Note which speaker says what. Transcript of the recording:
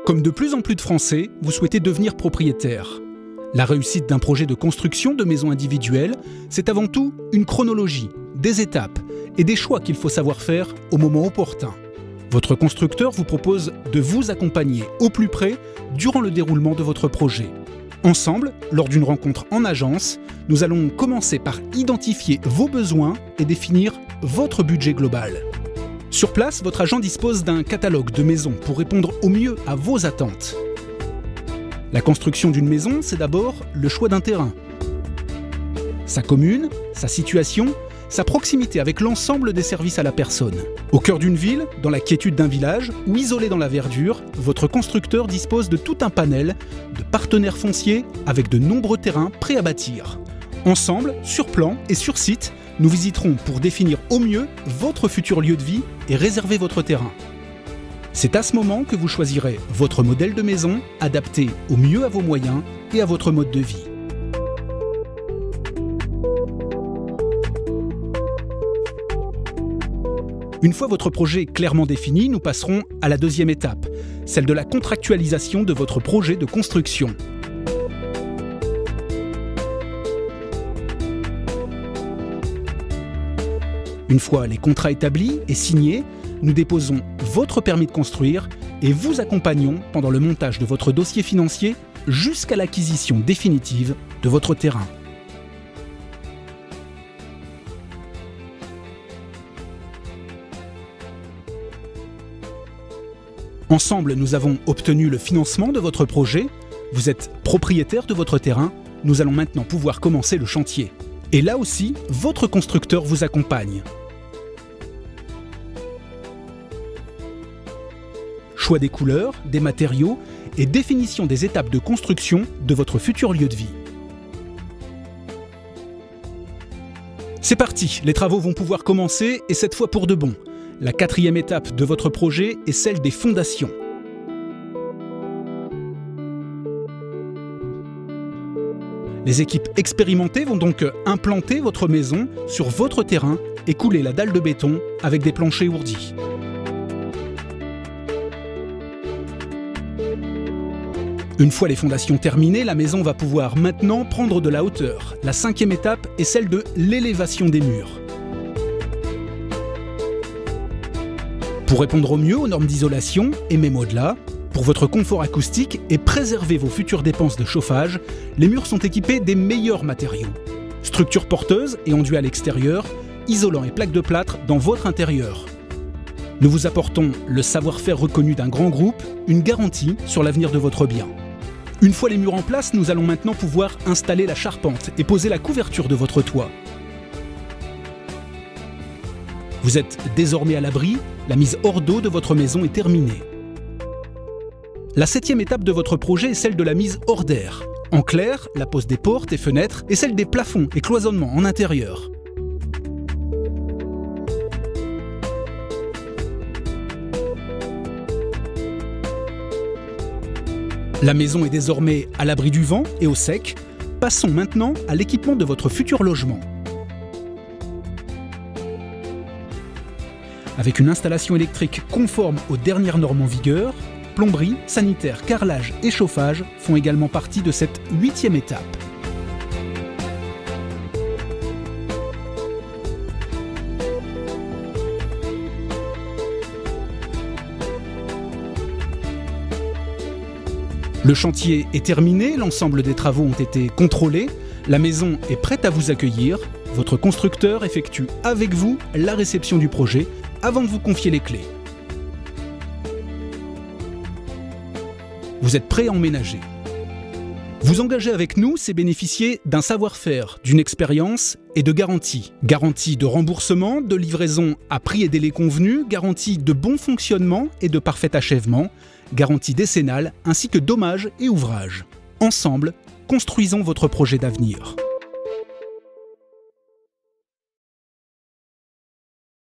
Speaker 1: Comme de plus en plus de Français, vous souhaitez devenir propriétaire. La réussite d'un projet de construction de maison individuelle, c'est avant tout une chronologie, des étapes et des choix qu'il faut savoir faire au moment opportun. Votre constructeur vous propose de vous accompagner au plus près durant le déroulement de votre projet. Ensemble, lors d'une rencontre en agence, nous allons commencer par identifier vos besoins et définir votre budget global. Sur place, votre agent dispose d'un catalogue de maisons pour répondre au mieux à vos attentes. La construction d'une maison, c'est d'abord le choix d'un terrain. Sa commune, sa situation, sa proximité avec l'ensemble des services à la personne. Au cœur d'une ville, dans la quiétude d'un village ou isolé dans la verdure, votre constructeur dispose de tout un panel de partenaires fonciers avec de nombreux terrains prêts à bâtir. Ensemble, sur plan et sur site, nous visiterons pour définir au mieux votre futur lieu de vie et réserver votre terrain. C'est à ce moment que vous choisirez votre modèle de maison adapté au mieux à vos moyens et à votre mode de vie. Une fois votre projet clairement défini, nous passerons à la deuxième étape, celle de la contractualisation de votre projet de construction. Une fois les contrats établis et signés, nous déposons votre permis de construire et vous accompagnons pendant le montage de votre dossier financier jusqu'à l'acquisition définitive de votre terrain. Ensemble, nous avons obtenu le financement de votre projet, vous êtes propriétaire de votre terrain, nous allons maintenant pouvoir commencer le chantier. Et là aussi, votre constructeur vous accompagne. Choix des couleurs, des matériaux et définition des étapes de construction de votre futur lieu de vie. C'est parti, les travaux vont pouvoir commencer et cette fois pour de bon. La quatrième étape de votre projet est celle des fondations. Les équipes expérimentées vont donc implanter votre maison sur votre terrain et couler la dalle de béton avec des planchers ourdis. Une fois les fondations terminées, la maison va pouvoir maintenant prendre de la hauteur. La cinquième étape est celle de l'élévation des murs. Pour répondre au mieux aux normes d'isolation et même au-delà, pour votre confort acoustique et préserver vos futures dépenses de chauffage, les murs sont équipés des meilleurs matériaux. Structures porteuses et enduits à l'extérieur, isolants et plaques de plâtre dans votre intérieur. Nous vous apportons le savoir-faire reconnu d'un grand groupe, une garantie sur l'avenir de votre bien. Une fois les murs en place, nous allons maintenant pouvoir installer la charpente et poser la couverture de votre toit. Vous êtes désormais à l'abri, la mise hors d'eau de votre maison est terminée. La septième étape de votre projet est celle de la mise hors d'air. En clair, la pose des portes et fenêtres et celle des plafonds et cloisonnements en intérieur. La maison est désormais à l'abri du vent et au sec. Passons maintenant à l'équipement de votre futur logement. Avec une installation électrique conforme aux dernières normes en vigueur, plomberie, sanitaire, carrelage et chauffage font également partie de cette huitième étape. Le chantier est terminé, l'ensemble des travaux ont été contrôlés, la maison est prête à vous accueillir, votre constructeur effectue avec vous la réception du projet avant de vous confier les clés. Vous êtes prêt à emménager. Vous engager avec nous, c'est bénéficier d'un savoir-faire, d'une expérience et de garanties. Garantie de remboursement, de livraison à prix et délai convenus, garantie de bon fonctionnement et de parfait achèvement, garantie décennale ainsi que dommages et ouvrages. Ensemble, construisons votre projet d'avenir.